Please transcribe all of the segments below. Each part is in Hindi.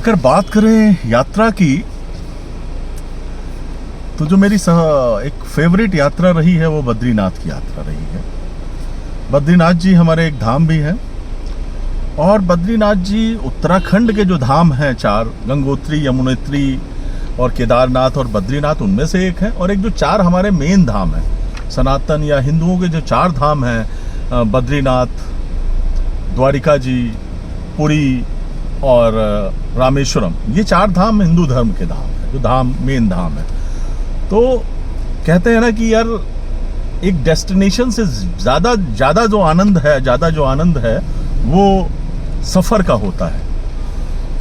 अगर बात करें यात्रा की, तो जो मेरी एक फेवरेट यात्रा रही है वो बद्रीनाथ की यात्रा रही है। बद्रीनाथ जी हमारे एक धाम भी हैं, और बद्रीनाथ जी उत्तराखंड के जो धाम हैं चार, गंगोत्री, यमुनोत्री और केदारनाथ और बद्रीनाथ, उनमें से एक है। और एक जो चार हमारे मेन धाम हैं सनातन या हिंदुओं के जो चार धाम हैं, बद्रीनाथ, द्वारिका जी, पुरी और रामेश्वरम, ये चार धाम हिंदू धर्म के धाम हैं, जो धाम मेन धाम है। तो कहते हैं ना कि यार एक डेस्टिनेशन से ज़्यादा जो आनंद है वो सफ़र का होता है।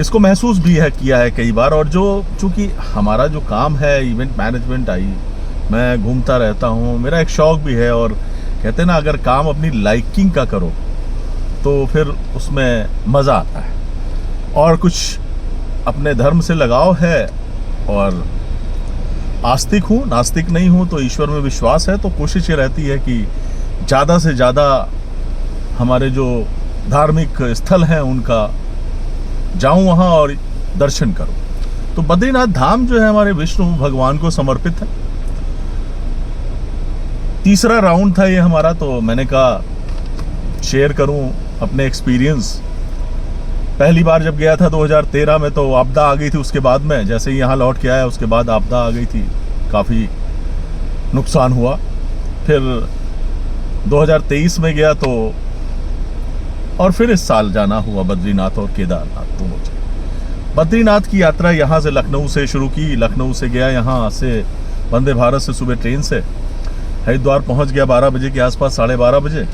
इसको महसूस भी है किया है कई बार। और जो चूँकि हमारा जो काम है इवेंट मैनेजमेंट, मैं घूमता रहता हूँ, मेरा एक शौक़ भी है। और कहते हैं ना अगर काम अपनी लाइकिंग का करो तो फिर उसमें मज़ा आता है। और कुछ अपने धर्म से लगाव है, और आस्तिक हूँ, नास्तिक नहीं हूँ, तो ईश्वर में विश्वास है। तो कोशिश ये रहती है कि ज़्यादा से ज़्यादा हमारे जो धार्मिक स्थल हैं उनका जाऊँ वहाँ और दर्शन करूँ। तो बद्रीनाथ धाम जो है हमारे विष्णु भगवान को समर्पित है। तीसरा राउंड था ये हमारा, तो मैंने कहा शेयर करूँ अपने एक्सपीरियंस। पहली बार जब गया था 2013 में तो आपदा आ गई थी। उसके बाद में जैसे ही यहाँ लौट के आया उसके बाद आपदा आ गई थी, काफ़ी नुकसान हुआ। फिर 2023 में गया तो, और फिर इस साल जाना हुआ बद्रीनाथ और केदारनाथ दोनों जगह। बद्रीनाथ की यात्रा यहाँ से लखनऊ से शुरू की। लखनऊ से गया यहाँ से वंदे भारत से सुबह ट्रेन से, हरिद्वार पहुँच गया 12 बजे के आसपास, 12:30 बजे।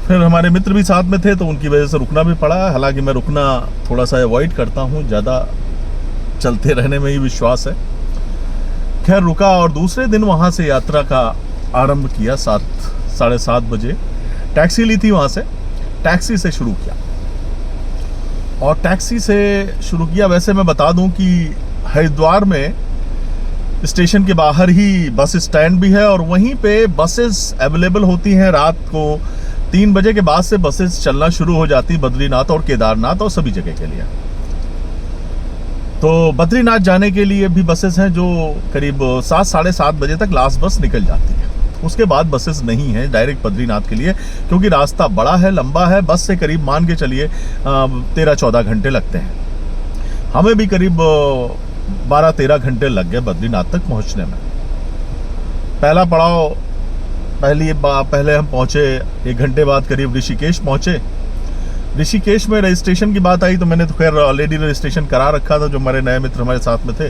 फिर हमारे मित्र भी साथ में थे तो उनकी वजह से रुकना भी पड़ा। हालांकि मैं रुकना थोड़ा सा अवॉइड करता हूँ, ज़्यादा चलते रहने में ही विश्वास है। खैर रुका, और दूसरे दिन वहाँ से यात्रा का आरंभ किया। 7-7:30 बजे टैक्सी ली थी, वहाँ से टैक्सी से शुरू किया। और टैक्सी से शुरू किया, वैसे मैं बता दूं कि हरिद्वार में स्टेशन के बाहर ही बस स्टैंड भी है, और वहीं पे बसेस अवेलेबल होती हैं। रात को 3 बजे के बाद से बसेस चलना शुरू हो जाती बद्रीनाथ और केदारनाथ और सभी जगह के लिए। तो बद्रीनाथ जाने के लिए भी बसेस हैं जो करीब 7-7:30 बजे तक लास्ट बस निकल जाती है। उसके बाद बसेस नहीं है डायरेक्ट बद्रीनाथ के लिए, क्योंकि रास्ता बड़ा है, लंबा है। बस से करीब मान के चलिए 13-14 घंटे लगते हैं। हमें भी करीब 12-13 घंटे लग गए बद्रीनाथ तक पहुंचने में। पहला पड़ाव पहले हम पहुंचे 1 घंटे बाद करीब ऋषिकेश पहुंचे। ऋषिकेश में रजिस्ट्रेशन की बात आई तो मैंने तो खैर ऑलरेडी रजिस्ट्रेशन करा रखा था। जो हमारे नए मित्र हमारे साथ में थे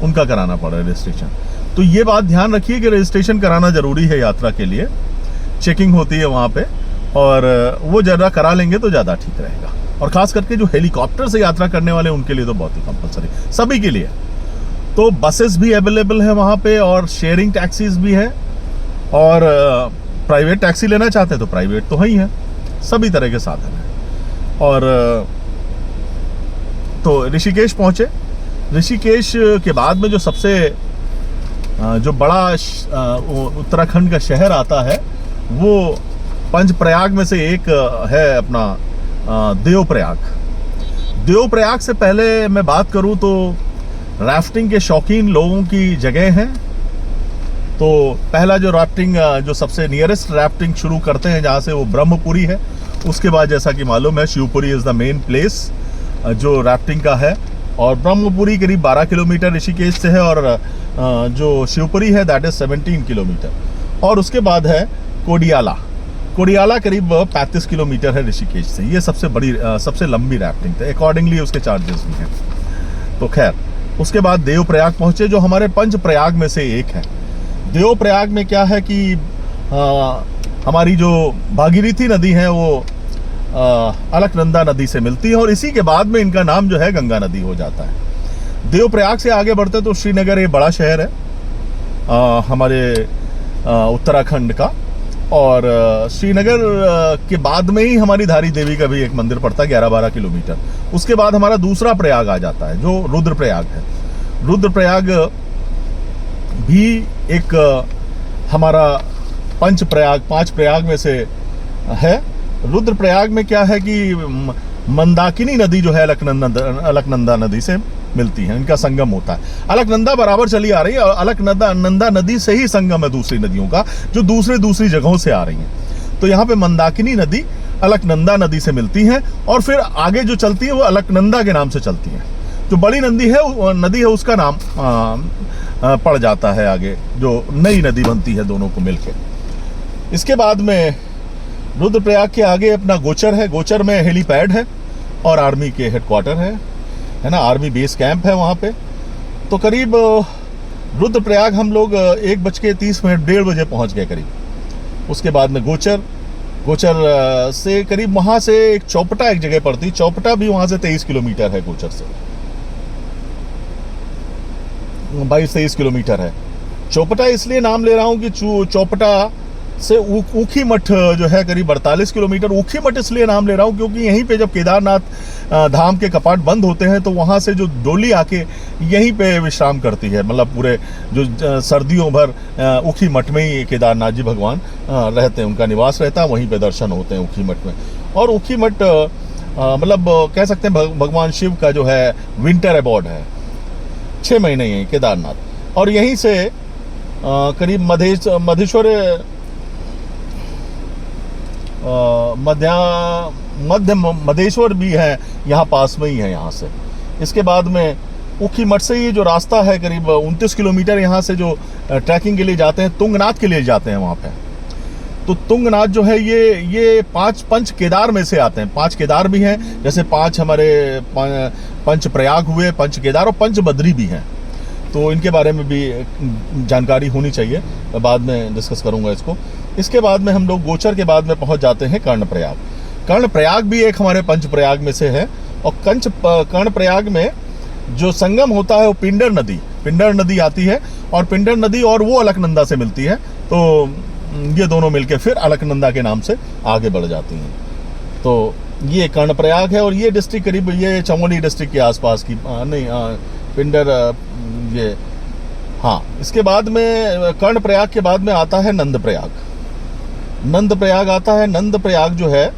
उनका कराना पड़ा रजिस्ट्रेशन। तो ये बात ध्यान रखिए कि रजिस्ट्रेशन कराना ज़रूरी है यात्रा के लिए। चेकिंग होती है वहाँ पे, और वो ज़रा करा लेंगे तो ज़्यादा ठीक रहेगा। और ख़ास करके जो हेलीकॉप्टर से यात्रा करने वाले उनके लिए तो बहुत ही कंपलसरी, सभी के लिए। तो बसेस भी अवेलेबल है वहाँ पे, और शेयरिंग टैक्सीज भी है, और प्राइवेट टैक्सी लेना चाहते हैं तो प्राइवेट तो है ही है, सभी तरह के साधन हैं। और तो ऋषिकेश पहुँचे। ऋषिकेश के बाद में जो सबसे जो बड़ा उत्तराखंड का शहर आता है वो पंचप्रयाग में से एक है अपना देवप्रयाग। देवप्रयाग से पहले मैं बात करूं तो राफ्टिंग के शौकीन लोगों की जगह है। तो पहला जो राफ्टिंग, जो सबसे नियरेस्ट राफ्टिंग शुरू करते हैं जहाँ से, वो ब्रह्मपुरी है। उसके बाद जैसा कि मालूम है Shivpuri is the main place जो राफ्टिंग का है। और ब्रह्मपुरी करीब 12 किलोमीटर ऋषिकेश से है, और जो शिवपुरी है दैट इज़ 17 किलोमीटर। और उसके बाद है कोडियाला करीब 35 किलोमीटर है ऋषिकेश से। ये सबसे लंबी राफ्टिंग है, अकॉर्डिंगली उसके चार्जेस भी हैं। तो खैर उसके बाद देवप्रयाग पहुँचे, जो हमारे पंचप्रयाग में से एक है। देवप्रयाग में क्या है कि हमारी जो भागीरथी नदी है वो अलकनंदा नदी से मिलती है, और इसी के बाद में इनका नाम जो है गंगा नदी हो जाता है। देवप्रयाग से आगे बढ़ते तो श्रीनगर एक बड़ा शहर है हमारे उत्तराखंड का, और श्रीनगर के बाद में ही हमारी धारी देवी का भी एक मंदिर पड़ता है 11-12 किलोमीटर। उसके बाद हमारा दूसरा प्रयाग आ जाता है जो रुद्रप्रयाग है। रुद्रप्रयाग भी एक हमारा पांच प्रयाग में से है। रुद्रप्रयाग में क्या है कि मंदाकिनी नदी जो है अलकनंदा नदी से मिलती है, इनका संगम होता है। अलकनंदा बराबर चली आ रही है और अलकनंदा नदी से ही संगम है दूसरी नदियों का, जो दूसरी जगहों से आ रही हैं। तो यहाँ पे मंदाकिनी नदी अलकनंदा नदी से मिलती है और फिर आगे जो चलती है वो अलकनंदा के नाम से चलती है। जो बड़ी नदी है उसका नाम पड़ जाता है आगे, जो नई नदी बनती है दोनों को मिलकर। इसके बाद में रुद्रप्रयाग के आगे अपना गोचर है। गोचर में हेलीपैड है और आर्मी के हेडक्वार्टर है ना, आर्मी बेस कैंप है वहाँ पे। तो करीब रुद्रप्रयाग हम लोग 1:30 1:30 बजे पहुँच गए करीब। उसके बाद में गोचर से करीब वहाँ से एक चौपटा एक जगह पड़ती, चौपटा भी वहाँ से 23 किलोमीटर है, गोचर से 22-23 किलोमीटर है। चौपटा इसलिए नाम ले रहा हूँ कि चौपटा से ऊखी मठ जो है करीब 48 किलोमीटर। ऊखी मठ इसलिए नाम ले रहा हूँ क्योंकि यहीं पे जब केदारनाथ धाम के कपाट बंद होते हैं तो वहाँ से जो डोली आके यहीं पे विश्राम करती है, मतलब पूरे जो सर्दियों भर ऊखी मठ में ही केदारनाथ जी भगवान रहते हैं, उनका निवास रहता है, वहीं पे दर्शन होते हैं ऊखी मठ में। और ऊखी मठ मतलब कह सकते हैं भगवान शिव का जो है विंटर अबॉर्ड है, 6 महीने यहीं केदारनाथ। और यहीं से करीब मधेश्वर भी है यहाँ पास में ही है यहाँ से। इसके बाद में ऊखी मठ से ये जो रास्ता है करीब 29 किलोमीटर यहाँ से जो ट्रैकिंग के लिए जाते हैं, तुंगनाथ के लिए जाते हैं वहाँ पे। तो तुंगनाथ जो है ये 5 पंच केदार में से आते हैं। 5 केदार भी हैं, जैसे 5 हमारे पंच प्रयाग हुए, पंच केदार और पंच बद्री भी हैं। तो इनके बारे में भी जानकारी होनी चाहिए, बाद में डिस्कस करूंगा इसको। इसके बाद में हम लोग गोचर के बाद में पहुंच जाते हैं कर्णप्रयाग। कर्णप्रयाग भी एक हमारे पंच प्रयाग में से है। और कर्णप्रयाग में जो संगम होता है वो पिंडर नदी आती है, और पिंडर नदी और वो अलकनंदा से मिलती है। तो ये दोनों मिलके फिर अलकनंदा के नाम से आगे बढ़ जाती हैं। तो ये कर्णप्रयाग है और ये डिस्ट्रिक्ट करीब ये चमोली डिस्ट्रिक्ट के आसपास की पिंडर ये। हाँ, इसके बाद में कर्णप्रयाग के बाद में आता है नंदप्रयाग आता है। नंदप्रयाग जो है,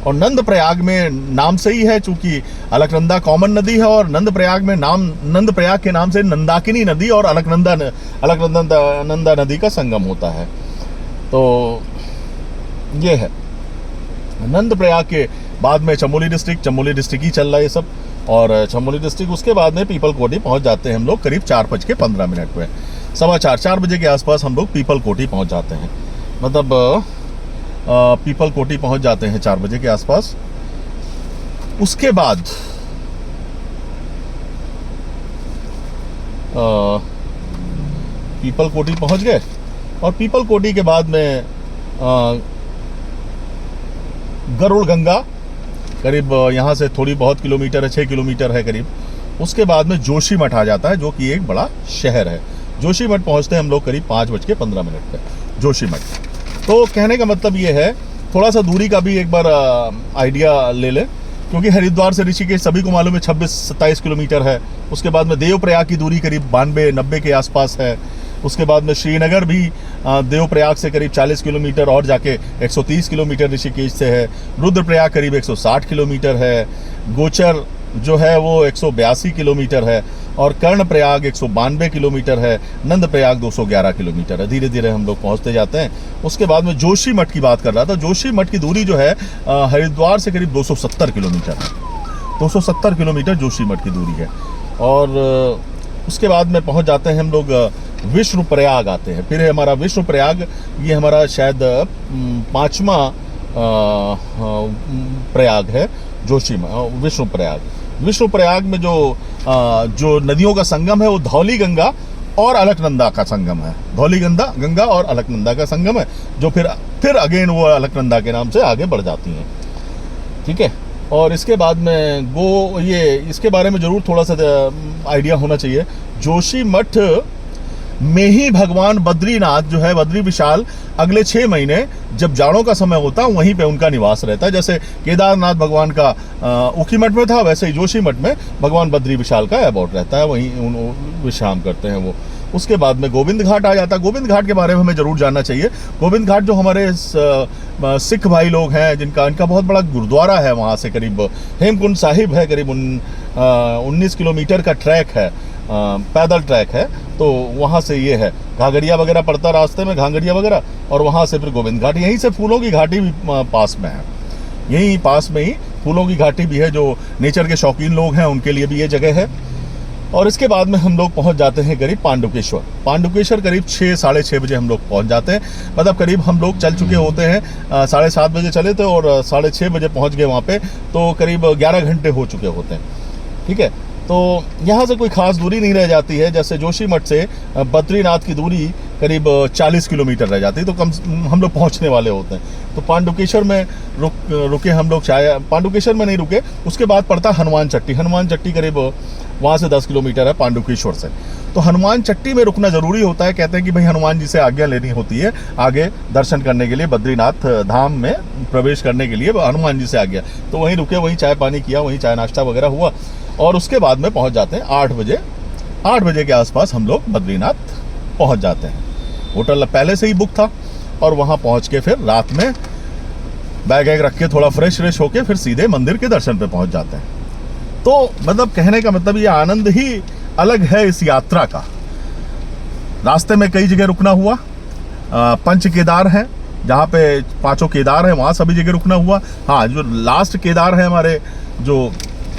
और नंदप्रयाग में नाम से ही है, चूंकि अलकनंदा कॉमन नदी है और नंदप्रयाग के नाम से नंदाकिनी नदी और अलकनंदा नदी का संगम होता है। तो ये है नंदप्रयाग के बाद में चमोली डिस्ट्रिक्ट ही चल रहा है ये सब। और चमोली डिस्ट्रिक्ट उसके बाद में पीपलकोटी पहुंच जाते हैं हम लोग करीब 4:15 पे, 4:15 बजे के आसपास हम लोग पीपलकोटी पहुंच जाते हैं। मतलब पीपलकोटी पहुंच जाते हैं 4 बजे के आसपास। उसके बाद पीपलकोटी पहुंच गए और पीपलकोटी के बाद में गरुड़ गंगा करीब यहाँ से थोड़ी बहुत किलोमीटर है, 6 किलोमीटर है करीब। उसके बाद में जोशीमठ आ जाता है, जो कि एक बड़ा शहर है। जोशीमठ पहुँचते हैं हम लोग करीब 5:15 पे जोशीमठ। तो कहने का मतलब ये है, थोड़ा सा दूरी का भी एक बार आइडिया ले लें, क्योंकि हरिद्वार से ऋषिकेश सभी को मालूम है 26-27 किलोमीटर है। उसके बाद में देवप्रयाग की दूरी करीब 92-90 के आसपास है। उसके बाद में श्रीनगर भी देवप्रयाग से करीब 40 किलोमीटर और जाके 130 किलोमीटर ऋषिकेश से है। रुद्रप्रयाग करीब 160 किलोमीटर है। गोचर जो है वो 182 किलोमीटर है और कर्णप्रयाग 192 किलोमीटर है। नंदप्रयाग 211 किलोमीटर है। धीरे धीरे हम लोग पहुंचते जाते हैं। उसके बाद में जोशीमठ की बात कर रहा था। जोशीमठ की दूरी जो है हरिद्वार से करीब 270 किलोमीटर है। 270 किलोमीटर जोशीमठ की दूरी है। और उसके बाद में पहुंच जाते हैं हम लोग विष्णुप्रयाग आते हैं। फिर है हमारा विष्णुप्रयाग, ये हमारा शायद 5वां प्रयाग है विष्णुप्रयाग में जो नदियों का संगम है वो धौली गंगा और अलकनंदा का संगम है। धौली गंगा और अलकनंदा का संगम है, जो फिर अगेन वो अलकनंदा के नाम से आगे बढ़ जाती हैं। ठीक है। और इसके बाद में इसके बारे में ज़रूर थोड़ा सा आइडिया होना चाहिए। जोशीमठ में ही भगवान बद्रीनाथ जो है, बद्री विशाल, अगले 6 महीने जब जाड़ों का समय होता है वहीं पे उनका निवास रहता है। जैसे केदारनाथ भगवान का ऊखीमठ में था, वैसे ही जोशीमठ में भगवान बद्री विशाल का अबाउट रहता है, वहीं विश्राम करते हैं वो। उसके बाद में गोविंद घाट आ जाता है। गोविंद घाट के बारे में हमें जरूर जानना चाहिए। गोविंद घाट जो हमारे सिख भाई लोग हैं, इनका बहुत बड़ा गुरुद्वारा है, वहाँ से करीब हेमकुंड साहिब है, करीब 19 किलोमीटर का ट्रैक है, पैदल ट्रैक है। तो वहाँ से ये है, घाघरिया वगैरह पड़ता रास्ते में, घाघरिया वगैरह, और वहाँ से फिर गोविंद घाट। यहीं से फूलों की घाटी भी पास में है, यहीं पास में ही फूलों की घाटी भी है। जो नेचर के शौकीन लोग हैं उनके लिए भी ये जगह है। और इसके बाद में हम लोग पहुंच जाते हैं करीब पांडुकेश्वर। पांडुकेश्वर करीब 6 साढ़े 6 बजे हम लोग पहुंच जाते हैं। मतलब करीब हम लोग चल चुके होते हैं, 7:30 बजे चले थे और 6:30 बजे पहुंच गए वहाँ पे, तो करीब 11 घंटे हो चुके होते हैं। ठीक है, तो यहाँ से कोई खास दूरी नहीं रह जाती है। जैसे जोशीमठ से बद्रीनाथ की दूरी करीब 40 किलोमीटर रह जाती है, तो हम लोग पहुँचने वाले होते हैं। तो पांडुकेश्वर में रुके हम लोग, चाहे पांडुकेश्वर में नहीं रुके, उसके बाद पड़ता हनुमान चट्टी। हनुमान चट्टी करीब वहाँ से 10 किलोमीटर है पांडुकेश्वर से। तो हनुमान चट्टी में रुकना जरूरी होता है। कहते हैं कि भाई हनुमान जी से आज्ञा लेनी होती है आगे दर्शन करने के लिए, बद्रीनाथ धाम में प्रवेश करने के लिए हनुमान जी से आज्ञा। तो वहीं रुके, वहीं चाय पानी किया, वहीं चाय नाश्ता वगैरह हुआ, और उसके बाद में पहुँच जाते हैं 8 बजे। 8 बजे के आसपास हम लोग बद्रीनाथ पहुँच जाते हैं। होटल पहले से ही बुक था, और वहाँ पहुँच के फिर रात में बैग वैग रख के थोड़ा फ्रेश होके फिर सीधे मंदिर के दर्शन पे पहुँच जाते हैं। तो मतलब कहने का मतलब ये आनंद ही अलग है इस यात्रा का। रास्ते में कई जगह रुकना हुआ, पंच केदार है जहाँ पे 5 केदार है, वहाँ सभी जगह रुकना हुआ। हाँ, जो लास्ट केदार है हमारे, जो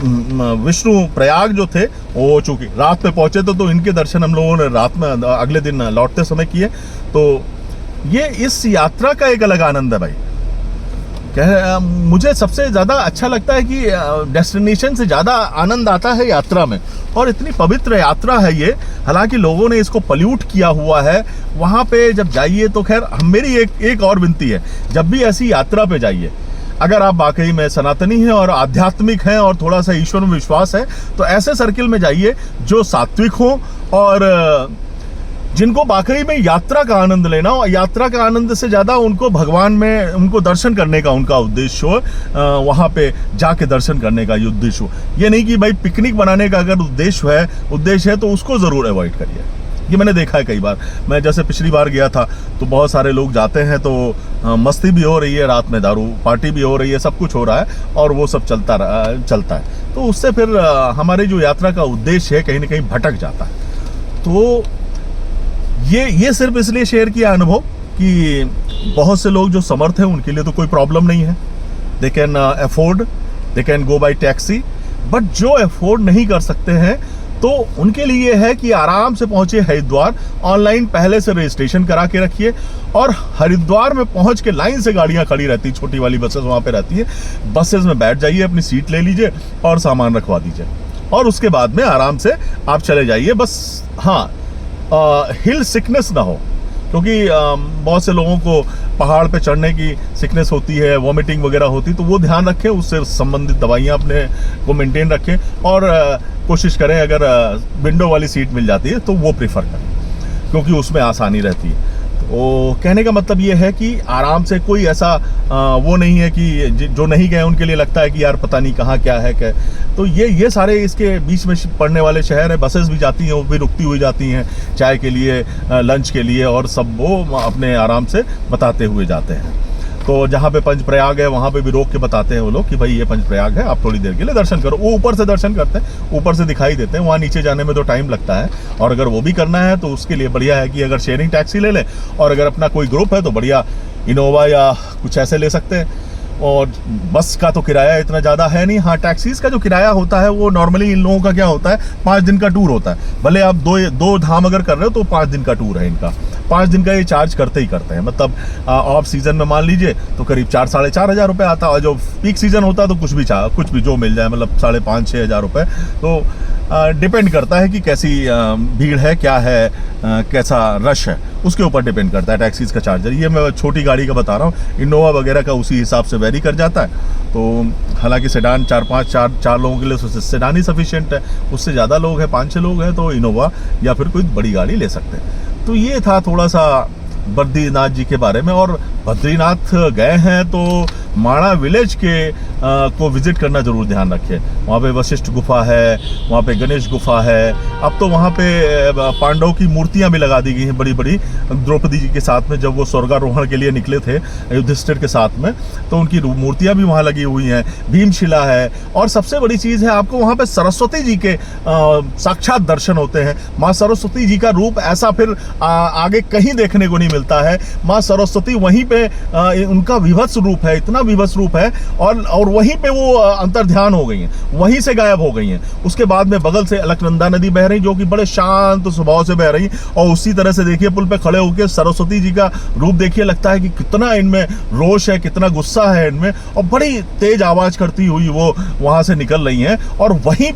विष्णु प्रयाग जो थे, वो चूंकि रात में पहुंचे तो इनके दर्शन हम लोगों ने रात में अगले दिन लौटते समय किए। तो ये इस यात्रा का एक अलग आनंद है भाई। मुझे सबसे ज़्यादा अच्छा लगता है कि डेस्टिनेशन से ज़्यादा आनंद आता है यात्रा में। और इतनी पवित्र यात्रा है ये, हालांकि लोगों ने इसको पल्यूट किया हुआ है। वहाँ पे जब जाइए तो खैर मेरी एक और विनती है, जब भी ऐसी यात्रा पे जाइए, अगर आप वाकई में सनातनी हैं और आध्यात्मिक हैं और थोड़ा सा ईश्वर में विश्वास है, तो ऐसे सर्किल में जाइए जो सात्विक हो और जिनको वाकई में यात्रा का आनंद लेना हो। यात्रा का आनंद से ज़्यादा उनको भगवान में, उनको दर्शन करने का उनका उद्देश्य हो, वहाँ पे जाके दर्शन करने का ये उद्देश्य हो। ये नहीं कि भाई पिकनिक बनाने का अगर उद्देश्य है तो उसको ज़रूर अवॉइड करिए। ये मैंने देखा है कई बार। मैं जैसे पिछली बार गया था तो बहुत सारे लोग जाते हैं, तो मस्ती भी हो रही है, रात में दारू पार्टी भी हो रही है, सब कुछ हो रहा है और वो सब चलता है। तो उससे फिर हमारी जो यात्रा का उद्देश्य है कहीं ना कहीं भटक जाता है। तो ये सिर्फ इसलिए शेयर किया अनुभव कि बहुत से लोग जो समर्थ हैं उनके लिए तो कोई प्रॉब्लम नहीं है, they can afford, they can go bye taxi. But जो अफोर्ड नहीं कर सकते हैं तो उनके लिए है कि आराम से पहुंचे हरिद्वार, ऑनलाइन पहले से रजिस्ट्रेशन करा के रखिए, और हरिद्वार में पहुंच के लाइन से गाड़ियां खड़ी रहती, छोटी वाली बसेस वहां पे रहती है, बसेस में बैठ जाइए, अपनी सीट ले लीजिए और सामान रखवा दीजिए, और उसके बाद में आराम से आप चले जाइए। बस हाँ, हिल सिकनेस ना हो, क्योंकि बहुत से लोगों को पहाड़ पे चढ़ने की सिकनेस होती है, वॉमिटिंग वगैरह होती है, तो वो ध्यान रखें, उससे संबंधित दवाइयाँ अपने को मेंटेन रखें, और कोशिश करें अगर विंडो वाली सीट मिल जाती है तो वो प्रीफर करें, क्योंकि उसमें आसानी रहती है। तो कहने का मतलब ये है कि आराम से, कोई ऐसा वो नहीं है कि जो नहीं गए उनके लिए लगता है कि यार पता नहीं कहाँ क्या है क्या। तो ये सारे इसके बीच में पड़ने वाले शहर है, बसेस भी जाती हैं, वो भी रुकती हुई जाती हैं चाय के लिए, लंच के लिए, और सब वो अपने आराम से बताते हुए जाते हैं। तो जहाँ पे पंचप्रयाग है वहाँ पे भी रोक के बताते हैं वो लोग कि भाई ये पंचप्रयाग है, आप थोड़ी देर के लिए दर्शन करो। वो ऊपर से दर्शन करते हैं, ऊपर से दिखाई देते हैं, वहाँ नीचे जाने में तो टाइम लगता है। और अगर वो भी करना है तो उसके लिए बढ़िया है कि अगर शेयरिंग टैक्सी ले लें, और अगर अपना कोई ग्रुप है तो बढ़िया इनोवा या कुछ ऐसे ले सकते हैं। और बस का तो किराया इतना ज़्यादा है नहीं। हाँ, टैक्सीज़ का जो किराया होता है वो नॉर्मली इन लोगों का क्या होता है, 5 दिन का टूर होता है। भले आप दो धाम अगर कर रहे हो तो 5 दिन का टूर है इनका, 5 दिन का ये चार्ज करते ही करते हैं। मतलब ऑफ सीजन में मान लीजिए तो करीब 4-4.5 हज़ार रुपये आता है, और जो पीक सीजन होता है तो कुछ भी जो मिल जाए, मतलब 5.5-6 हज़ार रुपये। तो डिपेंड करता है कि कैसी भीड़ है, क्या है, कैसा रश है, उसके ऊपर डिपेंड करता है टैक्सीज़ का चार्जर। ये मैं छोटी गाड़ी का बता रहा हूँ, इनोवा वगैरह का उसी हिसाब से वेरी कर जाता है। तो हालांकि सेडान 4 लोगों के लिए सेडान ही सफिशिएंट है, उससे ज़्यादा लोग हैं, 5-6 लोग हैं तो इनोवा या फिर कोई बड़ी गाड़ी ले सकते हैं। तो ये था थोड़ा सा बद्रीनाथ जी के बारे में। और बद्रीनाथ गए हैं तो माणा विलेज के को विजिट करना जरूर ध्यान रखें। वहाँ पे वशिष्ठ गुफा है, वहाँ पे गणेश गुफा है। अब तो वहाँ पे पांडवों की मूर्तियाँ भी लगा दी गई हैं बड़ी बड़ी, द्रौपदी जी के साथ में जब वो स्वर्गारोहण के लिए निकले थे युधिष्ठिर के साथ में, तो उनकी मूर्तियाँ भी वहाँ लगी हुई हैं। भीमशिला है। और सबसे बड़ी चीज़ है, आपको वहाँ पे सरस्वती जी के साक्षात दर्शन होते हैं। माँ सरस्वती जी का रूप ऐसा फिर आगे कहीं देखने को नहीं मिलता है। माँ सरस्वती वहीं पे उनका विभत्स रूप है, इतना विभत्स रूप है, और वहीं पे वो अंतर्ध्यान हो गई हैं, वहीं से गायब हो गई हैं। उसके बाद में बगल से अलकनंदा नदी बह रही, जो कि बड़े शांत स्वभाव से बह रही, और उसी तरह से देखिए पुल पे खड़े होकर सरस्वती जी का रूप देखिए, लगता है कि कितना इनमें रोष है, कितना गुस्सा है इनमें, और बड़ी तेज आवाज करती हुई वो वहां से निकल रही हैं। और वहीं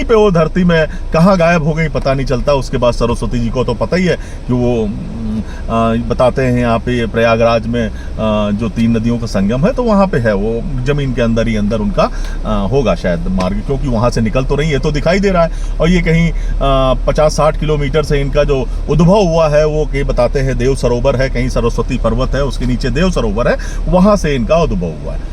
पे वो धरती में कहाँ गायब हो गई पता नहीं चलता। उसके बाद सरस्वती जी को तो पता ही है कि वो बताते हैं यहाँ पे प्रयागराज में जो 3 नदियों का संगम है, तो वहाँ पे है वो जमीन के अंदर ही अंदर उनका होगा शायद मार्ग, क्योंकि वहाँ से निकल तो रही है तो दिखाई दे रहा है। और ये कहीं 50-60 किलोमीटर से इनका जो उद्भव हुआ है वो कहीं बताते हैं देव सरोवर है, कहीं सरस्वती पर्वत है, उसके नीचे देव सरोवर है, वहाँ से इनका उद्भव हुआ है।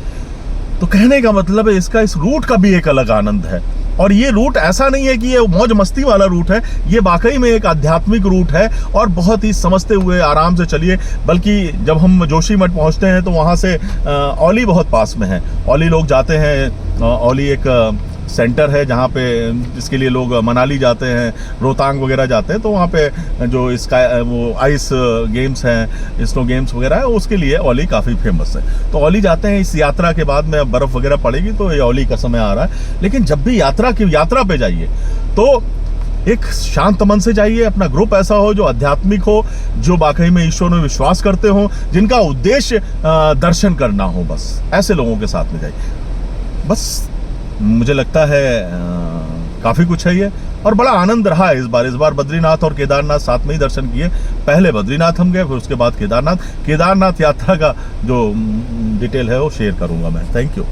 तो कहने का मतलब है इसका, इस रूट का भी एक अलग आनंद है। और ये रूट ऐसा नहीं है कि ये मौज मस्ती वाला रूट है, ये वाकई में एक आध्यात्मिक रूट है, और बहुत ही समझते हुए आराम से चलिए। बल्कि जब हम जोशीमठ पहुंचते हैं तो वहाँ से औली बहुत पास में है, औली लोग जाते हैं। औली एक सेंटर है जहाँ पे जिसके लिए लोग मनाली जाते हैं, रोहतांग वगैरह जाते हैं, तो वहाँ पे जो वो आइस गेम्स हैं, स्नो गेम्स वगैरह है, उसके लिए औली काफ़ी फेमस है। तो औली जाते हैं इस यात्रा के बाद में, बर्फ़ वगैरह पड़ेगी तो ये औली का समय आ रहा है। लेकिन जब भी यात्रा पे जाइए तो एक शांत मन से जाइए, अपना ग्रुप ऐसा हो जो आध्यात्मिक हो, जो वाकई में ईश्वर में विश्वास करते हो, जिनका उद्देश्य दर्शन करना हो, बस ऐसे लोगों के साथ में जाइए। बस मुझे लगता है काफ़ी कुछ है ये, और बड़ा आनंद रहा है इस बार बद्रीनाथ और केदारनाथ साथ में ही दर्शन किए। पहले बद्रीनाथ हम गए, फिर उसके बाद केदारनाथ यात्रा का जो डिटेल है वो शेयर करूंगा मैं। Thank you.